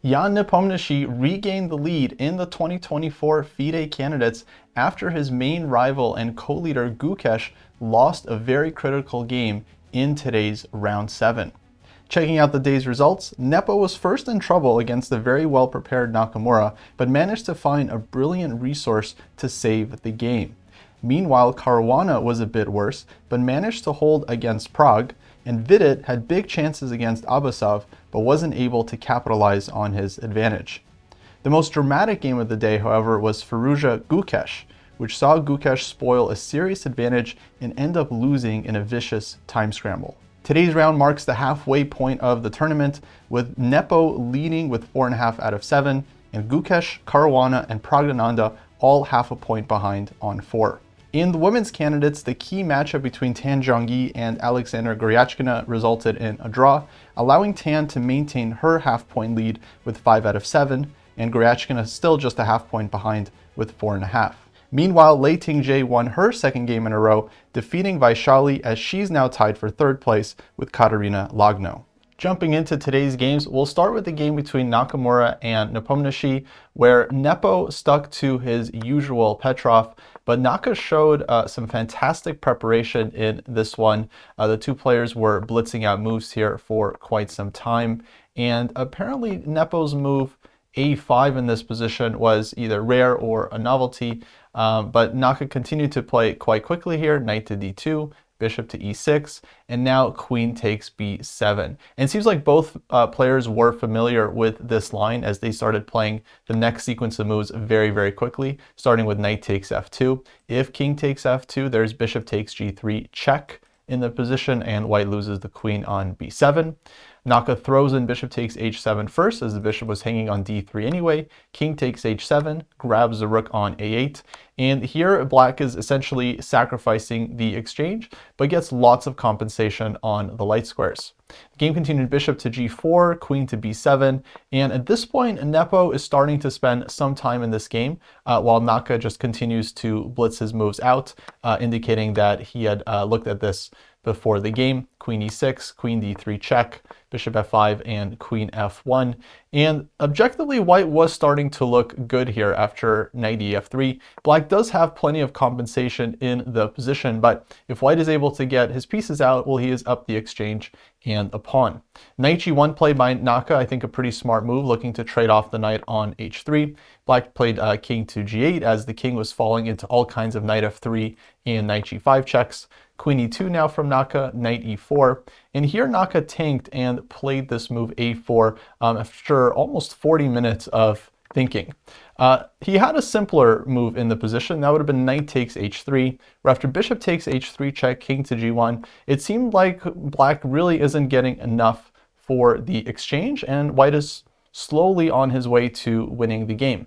Jan Nepomniachtchi regained the lead in the 2024 FIDE Candidates after his main rival and co-leader Gukesh lost a very critical game in today's round 7. Checking out the day's results, Nepo was first in trouble against the very well-prepared Nakamura, but managed to find a brilliant resource to save the game. Meanwhile, Caruana was a bit worse, but managed to hold against Prague, and Vidit had big chances against Basov, but wasn't able to capitalize on his advantage. The most dramatic game of the day, however, was Firouzja Gukesh, which saw Gukesh spoil a serious advantage and end up losing in a vicious time scramble. Today's round marks the halfway point of the tournament, with Nepo leading with 4.5 out of 7, and Gukesh, Caruana, and Praggnanandhaa all half a point behind on 4. In the women's candidates, the key matchup between Tan Zhongyi and Alexandra Goryachkina resulted in a draw, allowing Tan to maintain her half-point lead with 5 out of 7, and Goryachkina still just a half-point behind with 4.5. Meanwhile, Lei Tingjae won her second game in a row, defeating Vaishali, as she's now tied for 3rd place with Katarina Lagno. Jumping into today's games, we'll start with the game between Nakamura and Nepomniachtchi, where Nepo stuck to his usual Petrov, but Naka showed some fantastic preparation in this one. The two players were blitzing out moves here for quite some time, and apparently Nepo's move A5 in this position was either rare or a novelty, but Naka continued to play quite quickly here, knight to d2, bishop to e6, and now queen takes b7. And it seems like both players were familiar with this line as they started playing the next sequence of moves very, very quickly, starting with knight takes f2. If king takes f2, there's bishop takes g3 check in the position, and white loses the queen on b7. Naka throws in bishop takes h7 first, as the bishop was hanging on d3 anyway. King takes h7, grabs the rook on a8, and here black is essentially sacrificing the exchange, but gets lots of compensation on the light squares. The game continued bishop to g4, queen to b7, and at this point Nepo is starting to spend some time in this game, while Naka just continues to blitz his moves out, indicating that he had looked at this before the game. Queen e6, queen d3 check, bishop f5, and queen f1. And objectively, white was starting to look good here after knight ef3. Black does have plenty of compensation in the position, but if white is able to get his pieces out, well, he is up the exchange and a pawn. Knight g1 played by Naka, I think a pretty smart move, looking to trade off the knight on h3. Black played king to g8 as the king was falling into all kinds of knight f3 and knight g5 checks. Queen e2 now from Naka, knight e4, and here Naka tanked and played this move a4 after almost 40 minutes of thinking. He had a simpler move in the position. That would have been knight takes h3, where after bishop takes h3 check, king to g1, it seemed like black really isn't getting enough for the exchange, and white is slowly on his way to winning the game.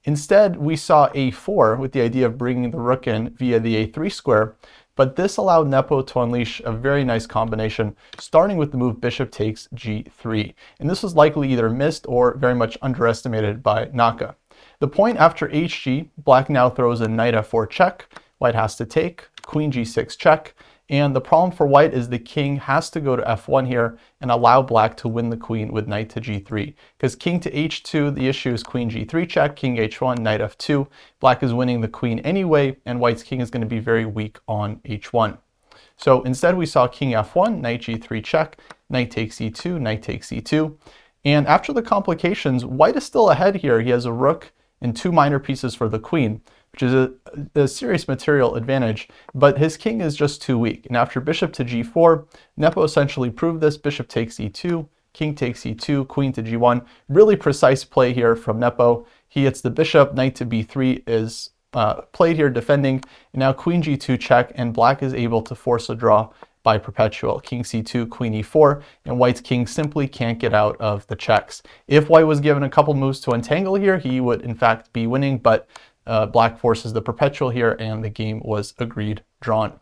Instead, we saw a4 with the idea of bringing the rook in via the a3 square, but this allowed Nepo to unleash a very nice combination, starting with the move bishop takes g3. And this was likely either missed or very much underestimated by Naka. The point after hg, black now throws a knight f4 check, white has to take, queen g6 check, and the problem for white is the king has to go to f1 here and allow black to win the queen with knight to g3. Because king to h2, the issue is queen g3 check, king h1, knight f2. Black is winning the queen anyway, and white's king is going to be very weak on h1. So instead we saw king f1, knight g3 check, knight takes e2, knight takes e2. And after the complications, white is still ahead here. He has a rook and 2 minor pieces for the queen, which is a serious material advantage, but his king is just too weak. And after bishop to g4, Nepo essentially proved this. Bishop takes e2, king takes e2, queen to g1. Really precise play here from Nepo. He hits the bishop, knight to b3 is played here defending, and now queen g2 check, and black is able to force a draw by perpetual. King c2, queen e4, and white's king simply can't get out of the checks. If white was given a couple moves to untangle here, he would in fact be winning, but black forces the perpetual here, and the game was agreed drawn.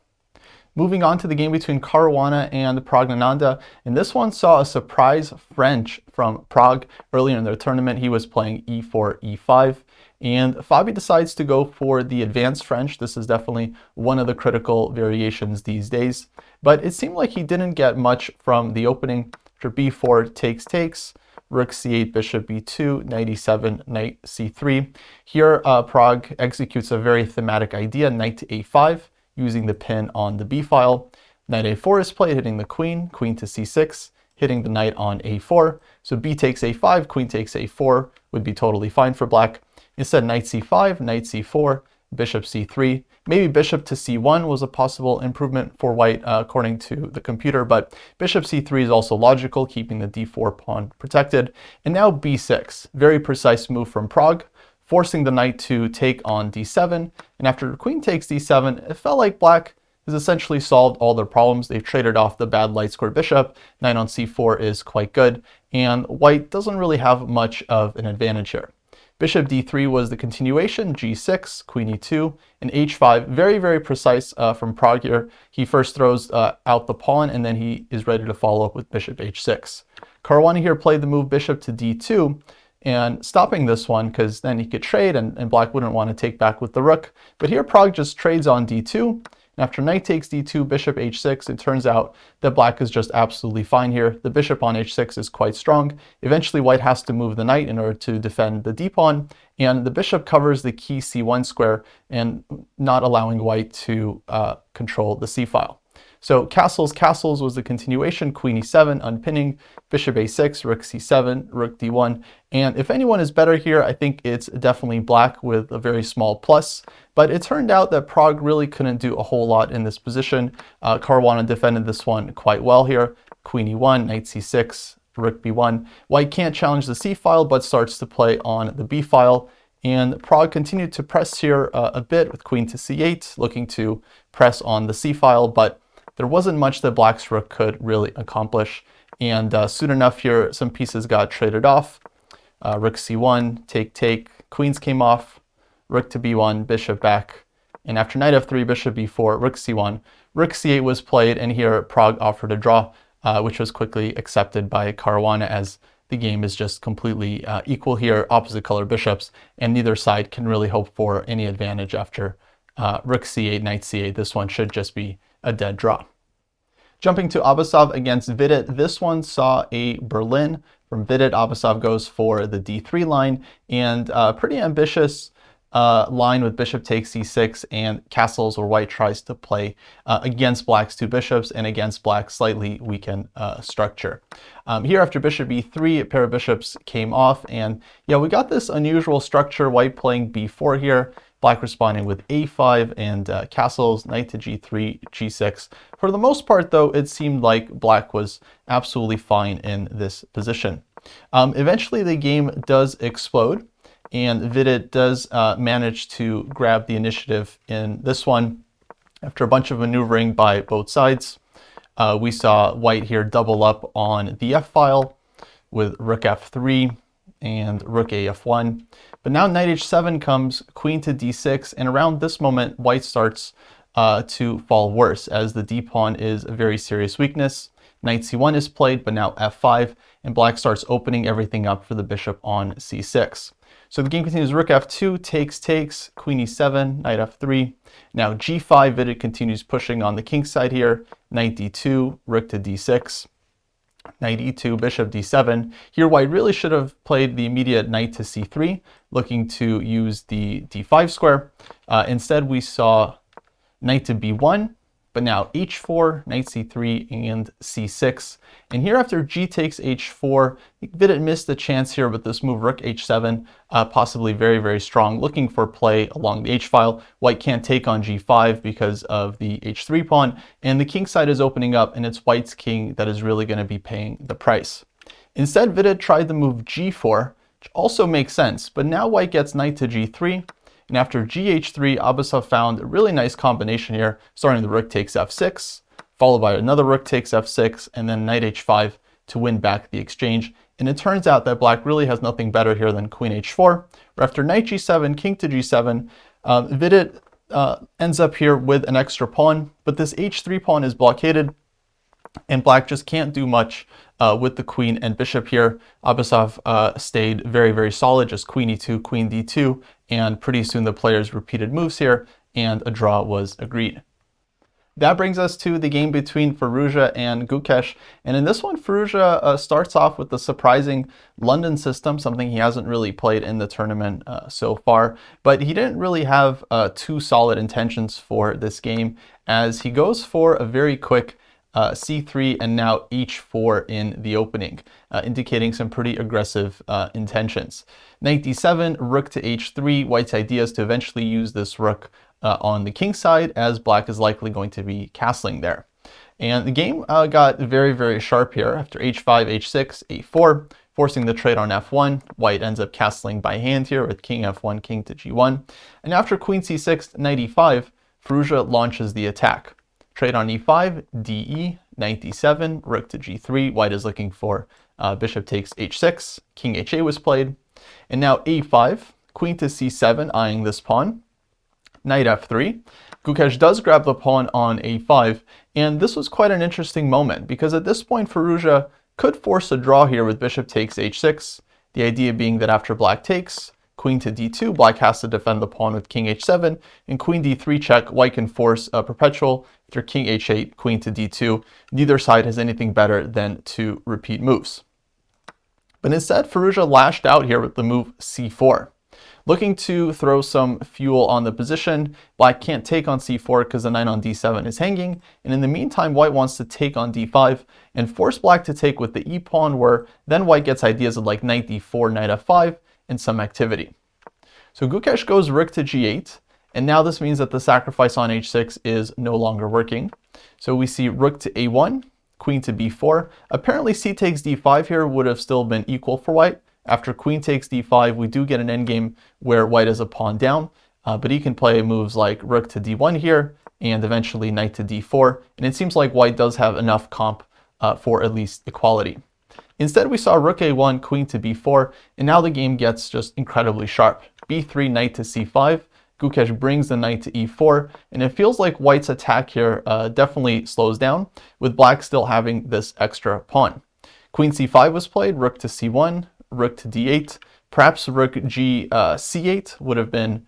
Moving on to the game between Caruana and Praggnanandhaa, and this one saw a surprise French from Prague. Earlier in the tournament, he was playing e4, e5, and Fabi decides to go for the advanced French. This is definitely one of the critical variations these days, but it seemed like he didn't get much from the opening. After b4 takes, rook c8, bishop b2, knight e7, knight c3. Here, Prague executes a very thematic idea, knight to a5, using the pin on the b file. Knight a4 is played, hitting the queen, queen to c6, hitting the knight on a4. So b takes a5, queen takes a4 would be totally fine for black. Instead, knight c5, knight c4, bishop c3. Maybe bishop to c1 was a possible improvement for white according to the computer, but bishop c3 is also logical, keeping the d4 pawn protected. And now b6, very precise move from Prague, forcing the knight to take on d7. And after queen takes d7, it felt like black has essentially solved all their problems. They've traded off the bad light square bishop. Knight on c4 is quite good, and white doesn't really have much of an advantage here. Bishop d3 was the continuation, g6, queen e2, and h5. Very, very precise from Prague here. He first throws out the pawn, and then he is ready to follow up with bishop h6. Caruana here played the move bishop to d2, and stopping this one because then he could trade, and black wouldn't want to take back with the rook. But here Prague just trades on d2. And after knight takes d2, bishop h6, it turns out that black is just absolutely fine here. The bishop on h6 is quite strong. Eventually, white has to move the knight in order to defend the d-pawn, and the bishop covers the key c1 square and not allowing white to control the c-file. So castles was the continuation, queen e7, unpinning, bishop a6, rook c7, rook d1. And if anyone is better here, I think it's definitely black with a very small plus. But it turned out that Prague really couldn't do a whole lot in this position. Caruana defended this one quite well here. Queen e1, knight c6, rook b1. White can't challenge the c-file, but starts to play on the b-file. And Prague continued to press here a bit with queen to c8, looking to press on the c-file, but there wasn't much that black's rook could really accomplish. And soon enough here, some pieces got traded off. Rook c1, take, queens came off, rook to b1, bishop back. And after knight f3, bishop b4, rook c1, rook c8 was played, and here Prague offered a draw, which was quickly accepted by Caruana, as the game is just completely equal here, opposite color bishops, and neither side can really hope for any advantage after rook c8, knight c8. This one should just be a dead draw. Jumping to Basov against Vidit, this one saw a Berlin from Vidit. Basov goes for the d3 line, and a pretty ambitious line with bishop takes c6 and castles, where white tries to play against black's two bishops and against black's slightly weakened structure. Here after bishop e3, a pair of bishops came off, and yeah, we got this unusual structure, white playing b4 here, black responding with a5 and castles, knight to g3, g6. For the most part, though, it seemed like black was absolutely fine in this position. Eventually, the game does explode, and Vidit does manage to grab the initiative in this one. After a bunch of maneuvering by both sides, we saw white here double up on the f-file with rook f3 and rook a f1. But now knight h7 comes, queen to d6, and around this moment, white starts to fall worse, as the d-pawn is a very serious weakness. Knight c1 is played, but now f5, and black starts opening everything up for the bishop on c6. So the game continues, rook f2, takes, queen e7, knight f3. Now g5, Vidit continues pushing on the king side here, knight d2, rook to d6. Knight e2, bishop d7. Here white really should have played the immediate knight to c3, looking to use the d5 square. Instead we saw knight to b1, but now h4, knight c3, and c6. And here after g takes h4, Vidit missed the chance here with this move, rook h7, possibly very, very strong, looking for play along the h-file. White can't take on g5 because of the h3 pawn, and the king side is opening up, and it's white's king that is really going to be paying the price. Instead, Vidit tried the move g4, which also makes sense, but now white gets knight to g3, and after gh3, Basov found a really nice combination here, starting the rook takes f6, followed by another rook takes f6, and then knight h5 to win back the exchange. And it turns out that black really has nothing better here than queen h4, where after knight g7, king to g7, Vidit ends up here with an extra pawn, but this h3 pawn is blockaded, and black just can't do much with the queen and bishop here. Basov stayed very, very solid, just queen e2, queen d2, and pretty soon the players repeated moves here, and a draw was agreed. That brings us to the game between Firouzja and Gukesh. And in this one, Firouzja starts off with the surprising London system, something he hasn't really played in the tournament so far. But he didn't really have too solid intentions for this game, as he goes for a very quick c3 and now h4 in the opening, indicating some pretty aggressive intentions. Knight d7, rook to h3. White's idea is to eventually use this rook on the king side, as black is likely going to be castling there. And the game got very, very sharp here after h5, h6, a4, forcing the trade on f1. White ends up castling by hand here with king f1, king to g1. And after queen c6, knight e5, Firouzja launches the attack. Trade on e5, de, knight d7, rook to g3. White is looking for bishop takes h6, king ha was played. And now a5, queen to c7, eyeing this pawn. Knight f3. Gukesh does grab the pawn on a5, and this was quite an interesting moment, because at this point Firouzja could force a draw here with bishop takes h6, the idea being that after black takes, queen to d2, black has to defend the pawn with king h7, and queen d3 check, white can force a perpetual after king h8, queen to d2. Neither side has anything better than to repeat moves. But instead, Firouzja lashed out here with the move c4. Looking to throw some fuel on the position. Black can't take on c4 because the knight on d7 is hanging, and in the meantime white wants to take on d5 and force black to take with the e-pawn, where then white gets ideas of like knight d4, knight f5, and some activity. So Gukesh goes rook to g8, and now this means that the sacrifice on h6 is no longer working. So we see rook to a1, queen to b4. Apparently c takes d5 here would have still been equal for white. After queen takes d5, we do get an endgame where white is a pawn down, but he can play moves like rook to d1 here, and eventually knight to d4, and it seems like white does have enough comp for at least equality. Instead, we saw rook a1, queen to b4, and now the game gets just incredibly sharp. b3, knight to c5, Gukesh brings the knight to e4, and it feels like white's attack here definitely slows down, with black still having this extra pawn. Queen c5 was played, rook to c1, rook to d8, perhaps rook g c8 would have been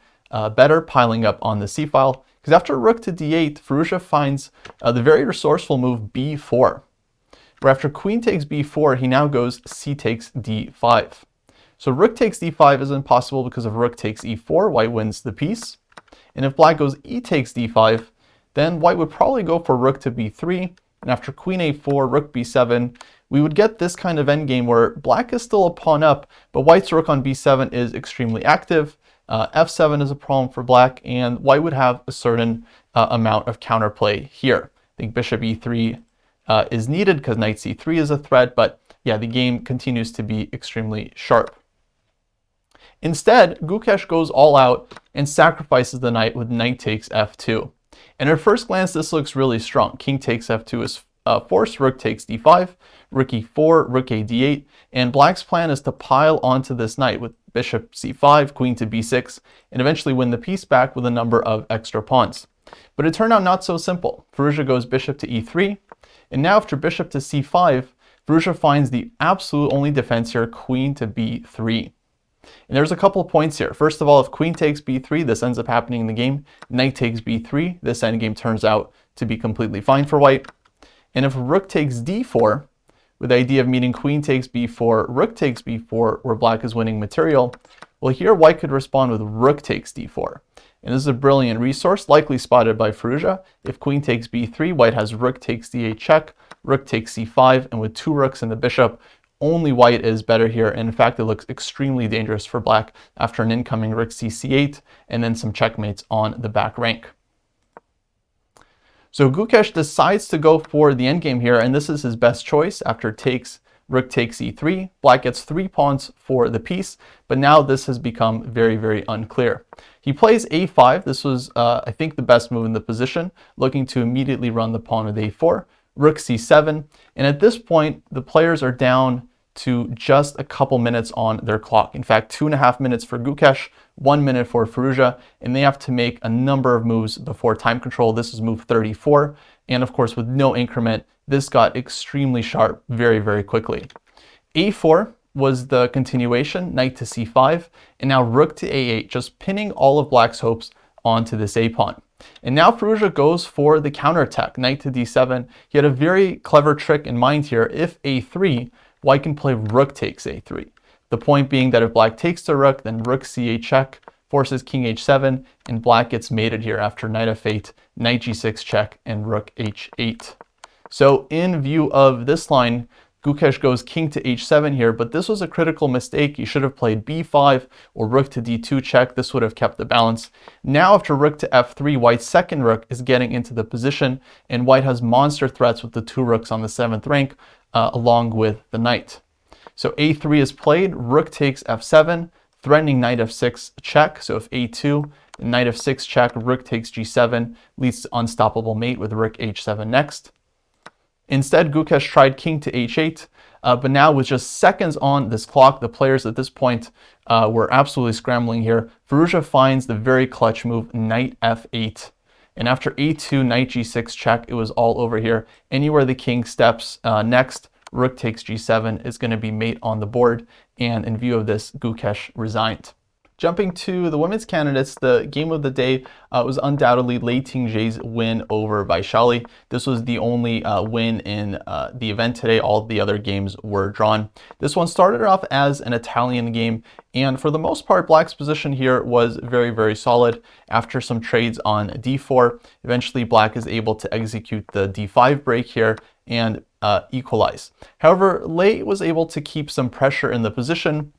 better, piling up on the c-file, because after rook to d8, Firouzja finds the very resourceful move b4, where after queen takes b4, he now goes c takes d5. So rook takes d5 is impossible because of rook takes e4, white wins the piece. And if black goes e takes d5, then white would probably go for rook to b3, and after queen a4, rook b7, we would get this kind of endgame where black is still a pawn up, but white's rook on b7 is extremely active. f7 is a problem for black, and white would have a certain amount of counterplay here. I think bishop e3 is needed because knight c3 is a threat, but yeah, the game continues to be extremely sharp. Instead, Gukesh goes all out and sacrifices the knight with knight takes f2. And at first glance, this looks really strong. King takes f2 is forced, rook takes d5, rook e4, rook a d8, and black's plan is to pile onto this knight with bishop c5, queen to b6, and eventually win the piece back with a number of extra pawns. But it turned out not so simple. Firouzja goes bishop to e3, and now after bishop to c5, Firouzja finds the absolute only defense here, queen to b3. And there's a couple of points here. First of all, if queen takes b3, this ends up happening in the game. Knight takes b3, this endgame turns out to be completely fine for white. And if rook takes d4, with the idea of meeting queen takes b4, rook takes b4, where black is winning material, well, here white could respond with rook takes d4. And this is a brilliant resource, likely spotted by Firouzja. If queen takes b3, white has rook takes d8 check, rook takes c5, and with two rooks and the bishop, only white is better here. And in fact, it looks extremely dangerous for black after an incoming rook c8 and then some checkmates on the back rank. So Gukesh decides to go for the endgame here, and this is his best choice. After rook takes e3, black gets 3 pawns for the piece, but now this has become very, very unclear. He plays a5. This was, I think, the best move in the position, looking to immediately run the pawn with a4. Rook c7, and at this point, the players are down to just a couple minutes on their clock. In fact, 2.5 minutes for Gukesh, 1 minute for Firouzja, and they have to make a number of moves before time control. This is move 34, and of course, with no increment, this got extremely sharp very, very quickly. a4 was the continuation, knight to c5, and now rook to a8, just pinning all of black's hopes onto this a pawn. And now Firouzja goes for the counterattack, knight to d7. He had a very clever trick in mind here. If a3, white can play rook takes a3. The point being that if black takes the rook, then rook c8 check, forces king h7, and black gets mated here after knight f8, knight g6 check, and rook h8. So in view of this line, Gukesh goes king to h7 here, but this was a critical mistake. He should have played b5 or rook to d2 check. This would have kept the balance. Now after rook to f3, white's second rook is getting into the position, and white has monster threats with the 2 rooks on the 7th rank, along with the knight. So a3 is played, rook takes f7, threatening knight f6 check. So if a2, knight f6 check, rook takes g7, leads to unstoppable mate with rook h7 next. Instead, Gukesh tried king to h8, but now with just seconds on this clock, the players at this point were absolutely scrambling here. Firouzja finds the very clutch move, knight f8. And after a2, knight g6 check, it was all over here. Anywhere the king steps next, rook takes g7 is going to be mate on the board. And in view of this, Gukesh resigned. Jumping to the women's candidates, the game of the day was undoubtedly Lei Tingjie's win over Vaishali. This was the only win in the event today. All the other games were drawn. This one started off as an Italian game, and for the most part, black's position here was very, very solid. After some trades on d4, eventually black is able to execute the d5 break here and equalize. However, Lei was able to keep some pressure in the position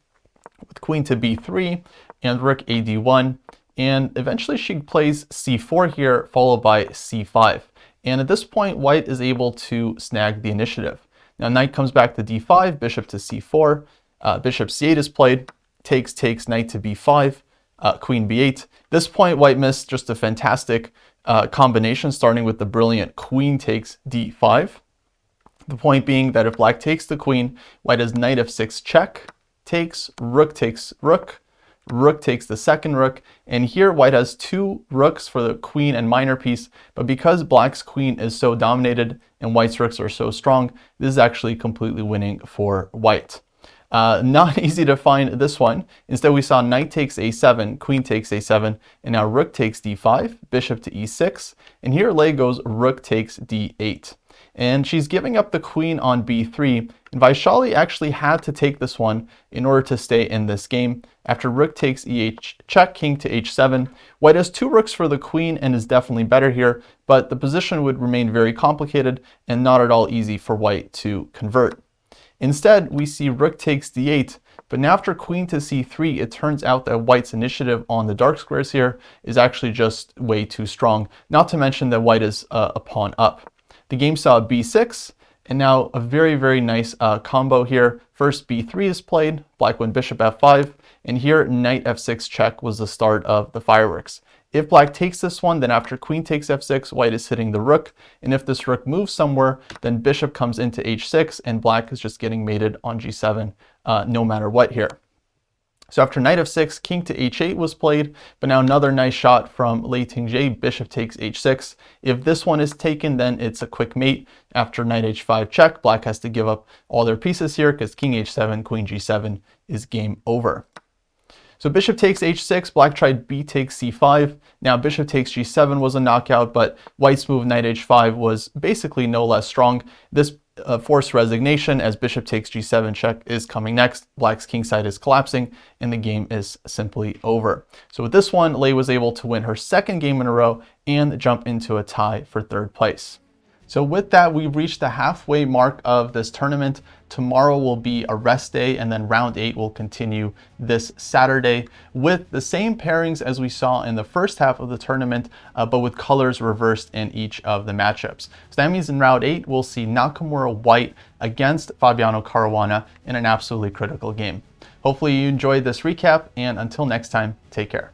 with queen to b3 and rook a d1, and eventually she plays c4 here, followed by c5. And at this point, white is able to snag the initiative. Now knight comes back to d5, bishop to c4, bishop c8 is played, takes, knight to b5, queen b8. This point, white missed just a fantastic combination, starting with the brilliant queen takes d5. The point being that if black takes the queen, white has knight f6 check, takes rook, rook takes the second rook, and here white has 2 rooks for the queen and minor piece, but because black's queen is so dominated and white's rooks are so strong, this is actually completely winning for white. Not easy to find this one. Instead, we saw knight takes a7, queen takes a7, and now rook takes d5, bishop to e6, and here Lei goes rook takes d8. And she's giving up the queen on b3, and Vaishali actually had to take this one in order to stay in this game. After rook takes e8 check, king to h7, white has 2 rooks for the queen and is definitely better here, but the position would remain very complicated and not at all easy for white to convert. Instead, we see rook takes d8, but now after queen to c3, it turns out that white's initiative on the dark squares here is actually just way too strong, not to mention that white is a pawn up. The game saw b6, and now a very, very nice combo here. First, b3 is played, black went bishop f5, and here knight f6 check was the start of the fireworks. If black takes this one, then after queen takes f6, white is hitting the rook, and if this rook moves somewhere, then bishop comes into h6, and black is just getting mated on g7 no matter what here. So after knight f6, king to h8 was played, but now another nice shot from Lei Tingjie, bishop takes h6. If this one is taken, then it's a quick mate. After knight h5 check, black has to give up all their pieces here because king h7, queen g7 is game over. So bishop takes h6, black tried b takes c5. Now bishop takes g7 was a knockout, but white's move knight h5 was basically no less strong. This forced resignation as bishop takes g7 check is coming next. Black's kingside is collapsing and the game is simply over. So with this one, Lei was able to win her 2nd game in a row and jump into a tie for 3rd place. So with that, we've reached the halfway mark of this tournament. Tomorrow will be a rest day, and then round 8 will continue this Saturday with the same pairings as we saw in the first half of the tournament, but with colors reversed in each of the matchups. So that means in round 8, we'll see Nakamura white against Fabiano Caruana in an absolutely critical game. Hopefully you enjoyed this recap, and until next time, take care.